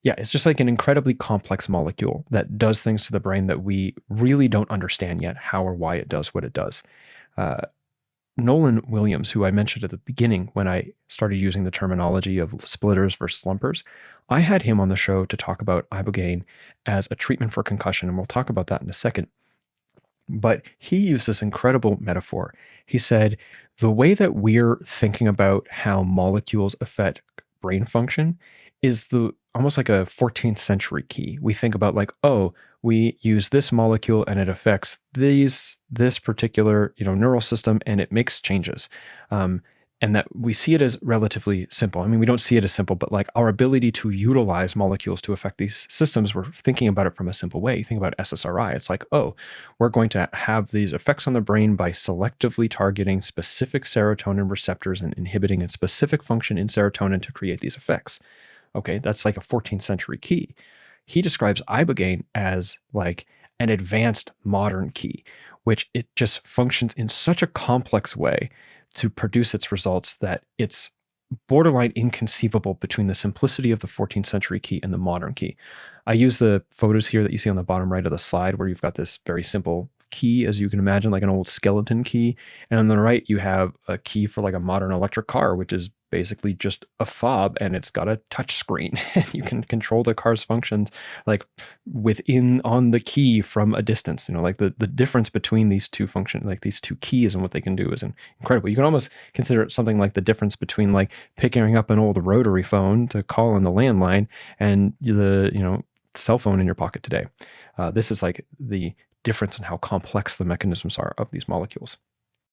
Yeah, it's just like an incredibly complex molecule that does things to the brain that we really don't understand yet, how or why it does what it does. Uh, Nolan Williams, who I mentioned at the beginning when I started using the terminology of splitters versus slumpers, I had him on the show to talk about Ibogaine as a treatment for concussion, and we'll talk about that in a second. But he used this incredible metaphor. He said, the way that we're thinking about how molecules affect brain function is the almost like a 14th century key. We think about like, oh, we use this molecule and it affects this particular neural system and it makes changes. And that we see it as relatively simple. I mean, we don't see it as simple, but like our ability to utilize molecules to affect these systems, we're thinking about it from a simple way. You think about SSRI, it's like, oh, we're going to have these effects on the brain by selectively targeting specific serotonin receptors and inhibiting a specific function in serotonin to create these effects. Okay, that's like a 14th century key. He describes Ibogaine as like an advanced modern key, which it just functions in such a complex way to produce its results that it's borderline inconceivable between the simplicity of the 14th century key and the modern key. I use the photos here that you see on the bottom right of the slide where you've got this very simple key, as you can imagine, like an old skeleton key. And on the right, you have a key for like a modern electric car, which is basically just a fob and it's got a touch screen. You can control the car's functions like within on the key from a distance. Like the difference between these two functions, like these two keys and what they can do is incredible. You can almost consider it something like the difference between like picking up an old rotary phone to call on the landline and the cell phone in your pocket today. This is like the difference in how complex the mechanisms are of these molecules.